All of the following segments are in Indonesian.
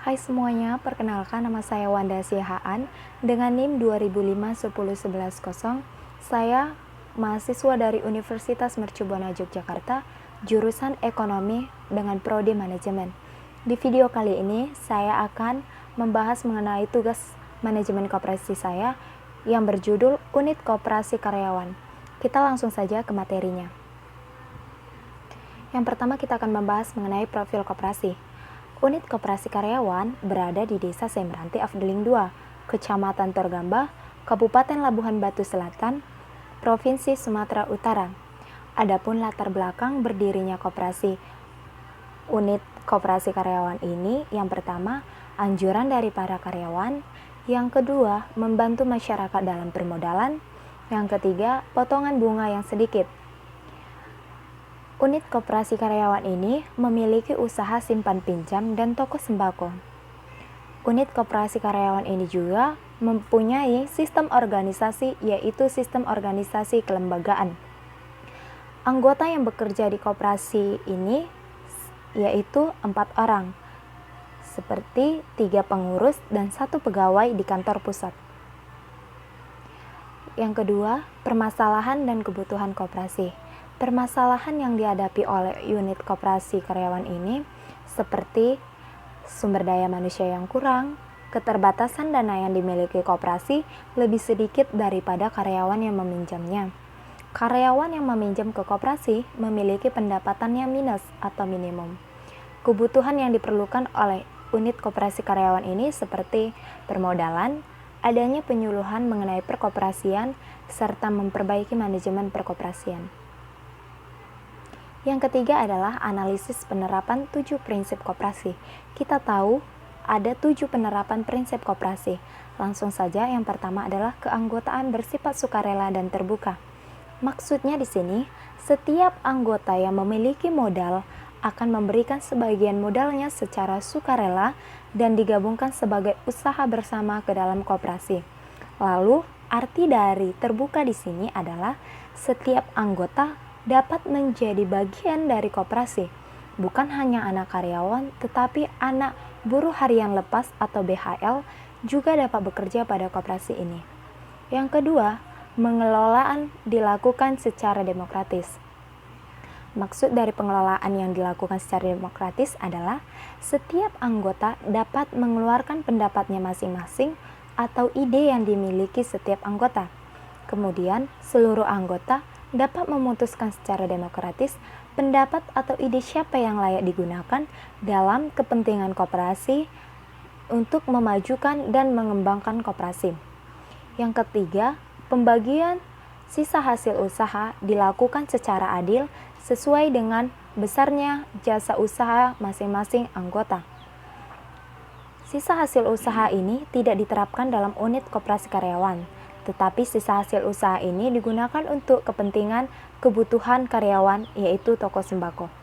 Hai semuanya, perkenalkan nama saya Wanda Siahaan dengan NIM 2005-10-11-0. Saya mahasiswa dari Universitas Mercubuana Yogyakarta, jurusan Ekonomi dengan Prodi Manajemen. Di video kali ini, saya akan membahas mengenai tugas manajemen koperasi saya yang berjudul Unit Koperasi Karyawan. Kita langsung saja ke materinya. Yang pertama kita akan membahas mengenai profil koperasi. Unit Koperasi Karyawan berada di Desa Semeranti Afdeling 2, Kecamatan Torgamba, Kabupaten Labuhan Batu Selatan, Provinsi Sumatera Utara. Adapun latar belakang berdirinya koperasi Unit Koperasi Karyawan ini, yang pertama, anjuran dari para karyawan, yang kedua, membantu masyarakat dalam permodalan, yang ketiga, potongan bunga yang sedikit. Unit Koperasi Karyawan ini memiliki usaha simpan pinjam dan toko sembako. Unit Koperasi Karyawan ini juga mempunyai sistem organisasi, yaitu sistem organisasi kelembagaan. Anggota yang bekerja di koperasi ini yaitu 4 orang, seperti 3 pengurus dan 1 pegawai di kantor pusat. Yang kedua, permasalahan dan kebutuhan koperasi. Permasalahan yang dihadapi oleh unit koperasi karyawan ini seperti sumber daya manusia yang kurang, keterbatasan dana yang dimiliki koperasi lebih sedikit daripada karyawan yang meminjamnya. Karyawan yang meminjam ke koperasi memiliki pendapatan yang minus atau minimum. Kebutuhan yang diperlukan oleh unit koperasi karyawan ini seperti permodalan, adanya penyuluhan mengenai perkoperasian, serta memperbaiki manajemen perkoperasian. Yang ketiga adalah analisis penerapan 7 prinsip koperasi. Kita tahu ada 7 penerapan prinsip koperasi. Langsung saja, yang pertama adalah keanggotaan bersifat sukarela dan terbuka. Maksudnya di sini, setiap anggota yang memiliki modal akan memberikan sebagian modalnya secara sukarela dan digabungkan sebagai usaha bersama ke dalam koperasi. Lalu, arti dari terbuka di sini adalah setiap anggota dapat menjadi bagian dari koperasi, bukan hanya anak karyawan, tetapi anak buruh harian lepas atau BHL juga dapat bekerja pada koperasi ini. Yang kedua, pengelolaan dilakukan secara demokratis. Maksud dari pengelolaan yang dilakukan secara demokratis adalah setiap anggota dapat mengeluarkan pendapatnya masing-masing atau ide yang dimiliki setiap anggota. Kemudian, seluruh anggota dapat memutuskan secara demokratis pendapat atau ide siapa yang layak digunakan dalam kepentingan koperasi untuk memajukan dan mengembangkan koperasi. Yang ketiga, pembagian sisa hasil usaha dilakukan secara adil sesuai dengan besarnya jasa usaha masing-masing anggota. Sisa hasil usaha ini tidak diterapkan dalam unit koperasi karyawan, tetapi sisa hasil usaha ini digunakan untuk kepentingan kebutuhan karyawan, yaitu toko sembako.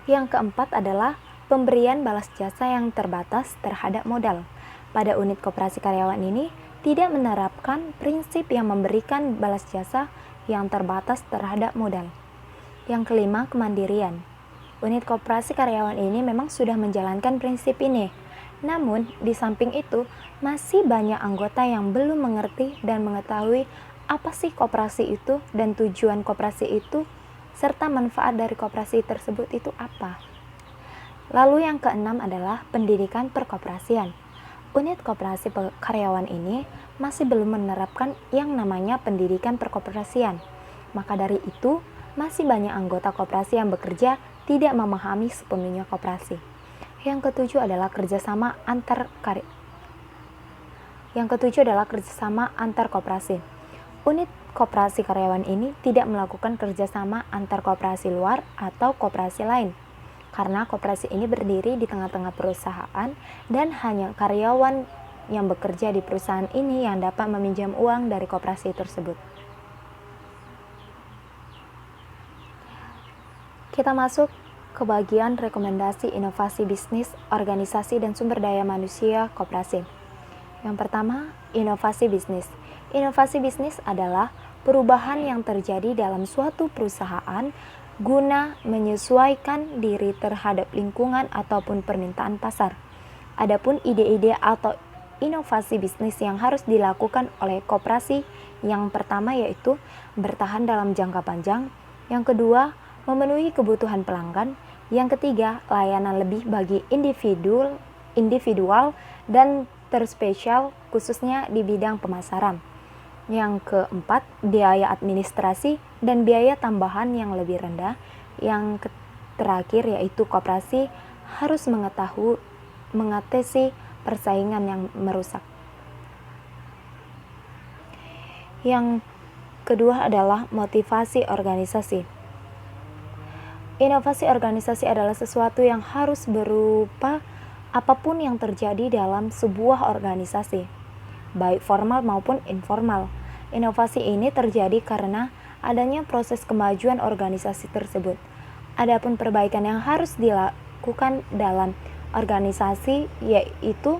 Yang keempat adalah pemberian balas jasa yang terbatas terhadap modal. Pada unit koperasi karyawan ini tidak menerapkan prinsip yang memberikan balas jasa yang terbatas terhadap modal. Yang kelima, kemandirian. Unit koperasi karyawan ini memang sudah menjalankan prinsip ini. Namun, di samping itu, masih banyak anggota yang belum mengerti dan mengetahui apa sih koperasi itu dan tujuan koperasi itu, serta manfaat dari koperasi tersebut itu apa. Lalu yang keenam adalah pendidikan perkoperasian. Unit koperasi karyawan ini masih belum menerapkan yang namanya pendidikan perkoperasian. Maka dari itu, masih banyak anggota koperasi yang bekerja tidak memahami sepenuhnya koperasi. Yang ketujuh adalah kerjasama antar koperasi. Unit koperasi karyawan ini tidak melakukan kerjasama antar koperasi luar atau koperasi lain, karena koperasi ini berdiri di tengah-tengah perusahaan dan hanya karyawan yang bekerja di perusahaan ini yang dapat meminjam uang dari koperasi tersebut. Kita masuk ke bagian rekomendasi inovasi bisnis, organisasi, dan sumber daya manusia koperasi. Yang pertama, inovasi bisnis. Inovasi bisnis adalah perubahan yang terjadi dalam suatu perusahaan guna menyesuaikan diri terhadap lingkungan ataupun permintaan pasar. Adapun ide-ide atau inovasi bisnis yang harus dilakukan oleh koperasi, yang pertama yaitu bertahan dalam jangka panjang, yang kedua memenuhi kebutuhan pelanggan, yang ketiga layanan lebih bagi individual dan terspesial khususnya di bidang pemasaran. Yang keempat, biaya administrasi dan biaya tambahan yang lebih rendah. Yang terakhir yaitu koperasi harus mengatasi persaingan yang merusak. Yang kedua adalah motivasi organisasi. Inovasi organisasi adalah sesuatu yang harus berupa apapun yang terjadi dalam sebuah organisasi, baik formal maupun informal. Inovasi ini terjadi karena adanya proses kemajuan organisasi tersebut. Adapun perbaikan yang harus dilakukan dalam organisasi yaitu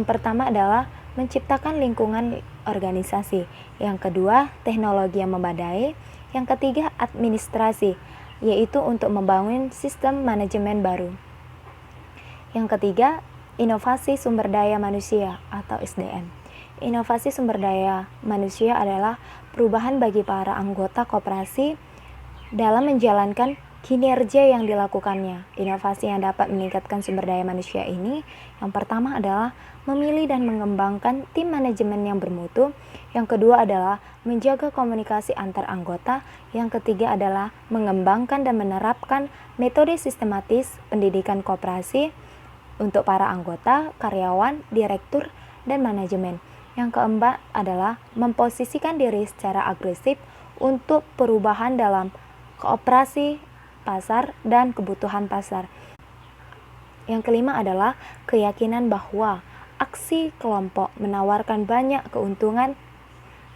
pertama adalah menciptakan lingkungan organisasi, yang kedua teknologi yang memadai, yang ketiga administrasi, yaitu untuk membangun sistem manajemen baru. Yang ketiga, inovasi sumber daya manusia atau SDM. Inovasi sumber daya manusia adalah perubahan bagi para anggota koperasi dalam menjalankan kinerja yang dilakukannya. Inovasi yang dapat meningkatkan sumber daya manusia ini, yang pertama adalah memilih dan mengembangkan tim manajemen yang bermutu. Yang kedua adalah menjaga komunikasi antar anggota. Yang ketiga adalah mengembangkan dan menerapkan metode sistematis pendidikan koperasi untuk para anggota, karyawan, direktur, dan manajemen. Yang keempat adalah memposisikan diri secara agresif untuk perubahan dalam kooperasi pasar dan kebutuhan pasar. Yang kelima adalah keyakinan bahwa aksi kelompok menawarkan banyak keuntungan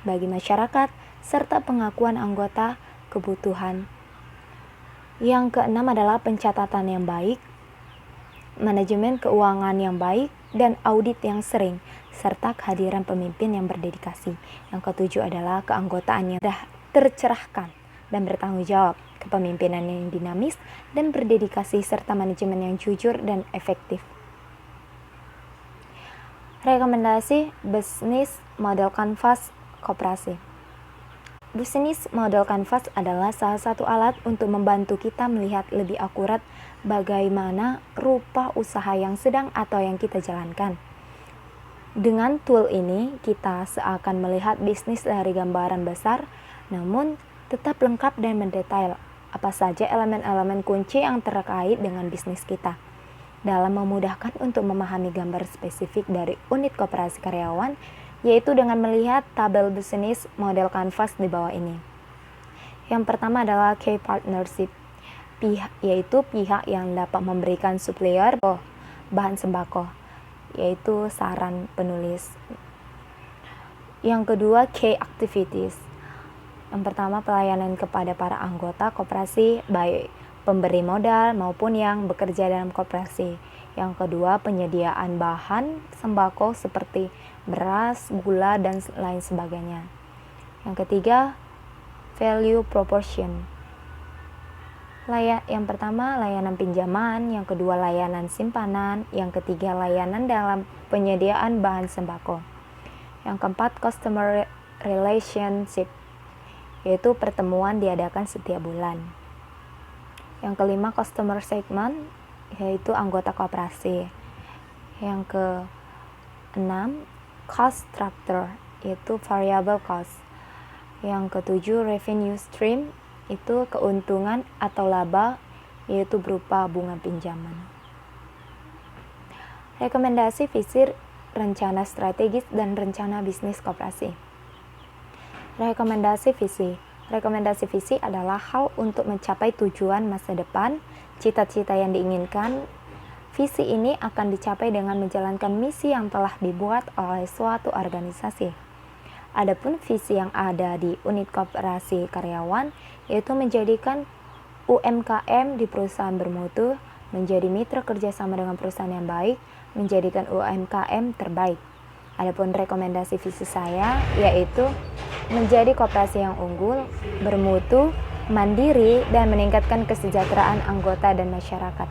bagi masyarakat serta pengakuan anggota kebutuhan. Yang keenam adalah pencatatan yang baik, manajemen keuangan yang baik, dan audit yang sering, serta kehadiran pemimpin yang berdedikasi. Yang ketujuh adalah keanggotaan yang tercerahkan dan bertanggung jawab, kepemimpinan yang dinamis dan berdedikasi, serta manajemen yang jujur dan efektif. Rekomendasi bisnis model kanvas koperasi. Bisnis model kanvas adalah salah satu alat untuk membantu kita melihat lebih akurat bagaimana rupa usaha yang sedang atau yang kita jalankan. Dengan tool ini, kita seakan melihat bisnis dari gambaran besar, namun tetap lengkap dan mendetail apa saja elemen-elemen kunci yang terkait dengan bisnis kita. Dalam memudahkan untuk memahami gambar spesifik dari unit koperasi karyawan, yaitu dengan melihat tabel bisnis model kanvas di bawah ini. Yang pertama adalah key partnership, yaitu pihak yang dapat memberikan supplier bahan sembako, yaitu saran penulis. Yang kedua, key activities. Yang pertama, pelayanan kepada para anggota koperasi, baik pemberi modal maupun yang bekerja dalam koperasi. Yang kedua, penyediaan bahan sembako seperti beras, gula, dan lain sebagainya. Yang ketiga, value proportion. Yang pertama, layanan pinjaman. Yang kedua, layanan simpanan. Yang ketiga, layanan dalam penyediaan bahan sembako. Yang keempat, customer relationship, yaitu pertemuan diadakan setiap bulan. Yang kelima, customer segment, yaitu anggota koperasi. Yang keenam, cost structure, yaitu variable cost. Yang ketujuh, revenue stream, itu keuntungan atau laba, yaitu berupa bunga pinjaman. Rekomendasi visi, rencana strategis, dan rencana bisnis koperasi. Rekomendasi visi. Rekomendasi visi adalah hal untuk mencapai tujuan masa depan, cita-cita yang diinginkan. Visi ini akan dicapai dengan menjalankan misi yang telah dibuat oleh suatu organisasi. Adapun visi yang ada di unit koperasi karyawan, yaitu menjadikan UMKM di perusahaan bermutu, menjadi mitra kerjasama dengan perusahaan yang baik, menjadikan UMKM terbaik. Adapun rekomendasi visi saya, yaitu menjadi koperasi yang unggul, bermutu, mandiri, dan meningkatkan kesejahteraan anggota dan masyarakat.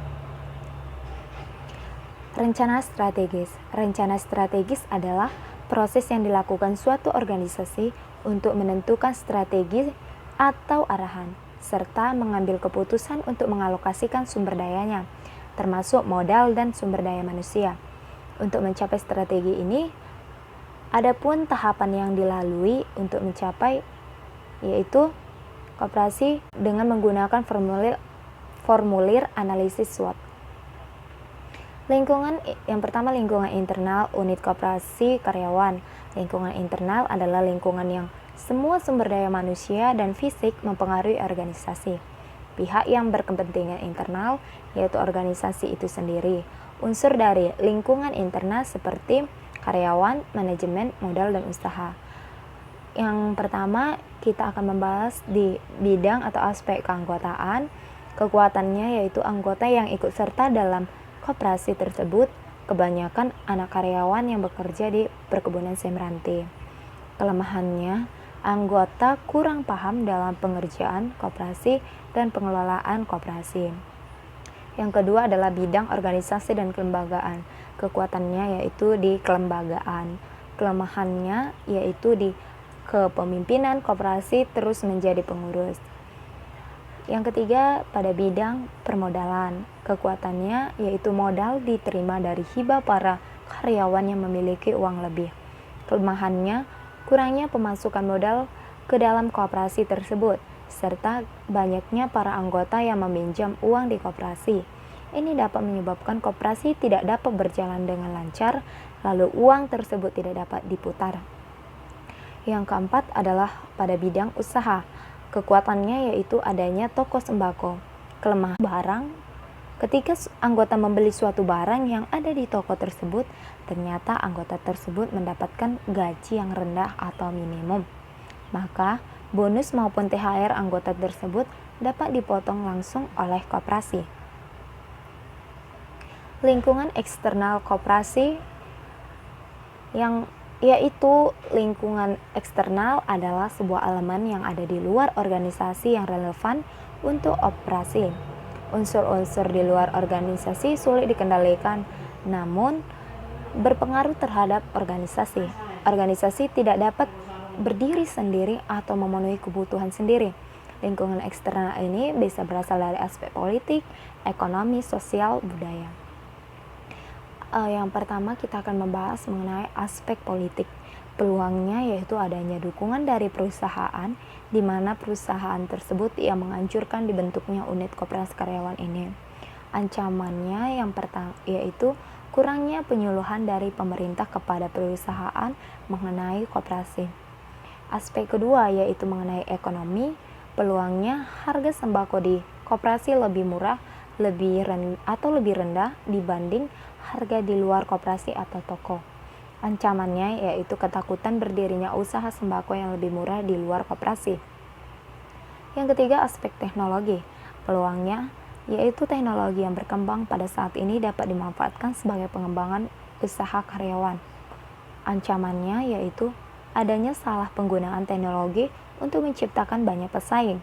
Rencana strategis. Rencana strategis adalah proses yang dilakukan suatu organisasi untuk menentukan strategi atau arahan, serta mengambil keputusan untuk mengalokasikan sumber dayanya, termasuk modal dan sumber daya manusia. Untuk mencapai strategi ini, ada pun tahapan yang dilalui untuk mencapai, yaitu koperasi dengan menggunakan formulir analisis SWOT. Yang pertama, lingkungan internal unit koperasi karyawan. Lingkungan internal adalah lingkungan yang semua sumber daya manusia dan fisik mempengaruhi organisasi. Pihak yang berkepentingan internal, yaitu organisasi itu sendiri. Unsur dari lingkungan internal seperti karyawan, manajemen, modal, dan usaha. Yang pertama, kita akan membahas di bidang atau aspek keanggotaan. Kekuatannya yaitu anggota yang ikut serta dalam koperasi tersebut kebanyakan anak karyawan yang bekerja di perkebunan Semranti. Kelemahannya, anggota kurang paham dalam pengerjaan koperasi dan pengelolaan koperasi. Yang kedua adalah bidang organisasi dan kelembagaan. Kekuatannya yaitu di kelembagaan. Kelemahannya yaitu di kepemimpinan koperasi terus menjadi pengurus. Yang ketiga, pada bidang permodalan. Kekuatannya yaitu modal diterima dari hibah para karyawan yang memiliki uang lebih. Kelemahannya, kurangnya pemasukan modal ke dalam koperasi tersebut, serta banyaknya para anggota yang meminjam uang di koperasi. Ini dapat menyebabkan koperasi tidak dapat berjalan dengan lancar, lalu uang tersebut tidak dapat diputar. Yang keempat adalah pada bidang usaha. Kekuatannya yaitu adanya toko sembako. Kelemahan barang, ketika anggota membeli suatu barang yang ada di toko tersebut, ternyata anggota tersebut mendapatkan gaji yang rendah atau minimum. Maka, bonus maupun THR anggota tersebut dapat dipotong langsung oleh koperasi. Lingkungan eksternal koperasi yaitu lingkungan eksternal adalah sebuah elemen yang ada di luar organisasi yang relevan untuk operasi. Unsur-unsur di luar organisasi sulit dikendalikan, namun berpengaruh terhadap organisasi. Organisasi tidak dapat berdiri sendiri atau memenuhi kebutuhan sendiri. Lingkungan eksternal ini bisa berasal dari aspek politik, ekonomi, sosial, budaya. Yang pertama kita akan membahas mengenai aspek politik. Peluangnya yaitu adanya dukungan dari perusahaan, di mana perusahaan tersebut yang menganjurkan dibentuknya unit koperasi karyawan ini. Ancamannya yang pertama yaitu kurangnya penyuluhan dari pemerintah kepada perusahaan mengenai koperasi. Aspek kedua yaitu mengenai ekonomi. Peluangnya harga sembako di koperasi lebih murah, lebih rendah dibanding harga di luar koperasi atau toko. Ancamannya yaitu ketakutan berdirinya usaha sembako yang lebih murah di luar koperasi. Yang ketiga, aspek teknologi. Peluangnya yaitu teknologi yang berkembang pada saat ini dapat dimanfaatkan sebagai pengembangan usaha karyawan. Ancamannya yaitu adanya salah penggunaan teknologi untuk menciptakan banyak pesaing.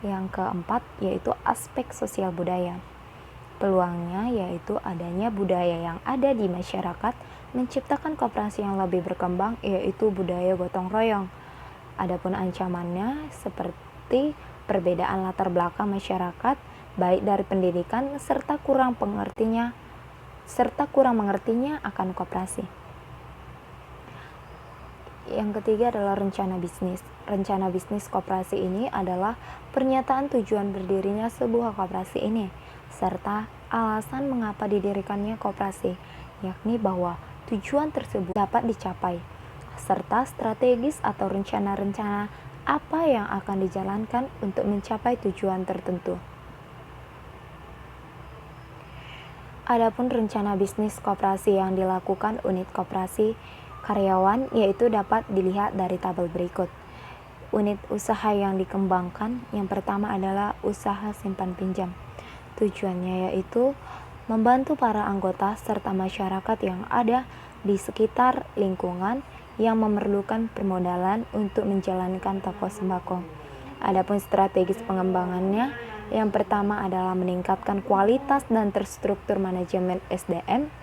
Yang keempat yaitu aspek sosial budaya. Peluangnya yaitu adanya budaya yang ada di masyarakat menciptakan koperasi yang lebih berkembang, yaitu budaya gotong royong. Adapun ancamannya seperti perbedaan latar belakang masyarakat, baik dari pendidikan serta kurang mengertinya akan koperasi. Yang ketiga adalah rencana bisnis. Rencana bisnis koperasi ini adalah pernyataan tujuan berdirinya sebuah koperasi ini, serta alasan mengapa didirikannya koperasi, yakni bahwa tujuan tersebut dapat dicapai, serta strategis atau rencana-rencana apa yang akan dijalankan untuk mencapai tujuan tertentu. Adapun rencana bisnis koperasi yang dilakukan unit koperasi karyawan yaitu dapat dilihat dari tabel berikut. Unit usaha yang dikembangkan yang pertama adalah usaha simpan pinjam. Tujuannya yaitu membantu para anggota serta masyarakat yang ada di sekitar lingkungan yang memerlukan permodalan untuk menjalankan toko sembako. Adapun strategis pengembangannya, yang pertama adalah meningkatkan kualitas dan terstruktur manajemen SDM.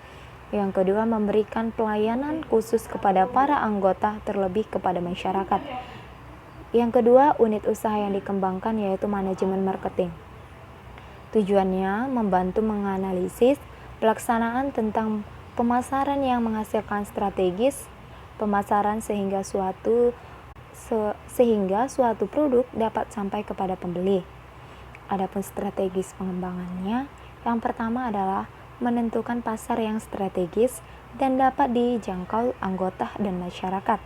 Yang kedua, memberikan pelayanan khusus kepada para anggota, terlebih kepada masyarakat. Yang kedua, unit usaha yang dikembangkan yaitu manajemen marketing. Tujuannya membantu menganalisis pelaksanaan tentang pemasaran yang menghasilkan strategis pemasaran sehingga suatu produk dapat sampai kepada pembeli. Adapun strategis pengembangannya, yang pertama adalah menentukan pasar yang strategis dan dapat dijangkau anggota dan masyarakat.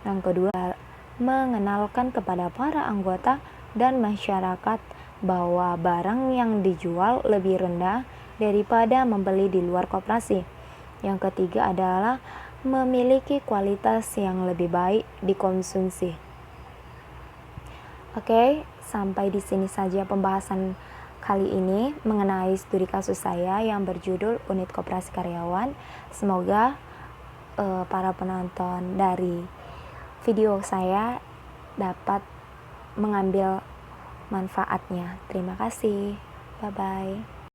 Yang kedua, mengenalkan kepada para anggota dan masyarakat bahwa barang yang dijual lebih rendah daripada membeli di luar koperasi. Yang ketiga adalah memiliki kualitas yang lebih baik dikonsumsi. Oke, sampai di sini saja pembahasan kali ini mengenai studi kasus saya yang berjudul Unit Koperasi Karyawan. Semoga para penonton dari video saya dapat mengambil manfaatnya. Terima kasih. Bye-bye.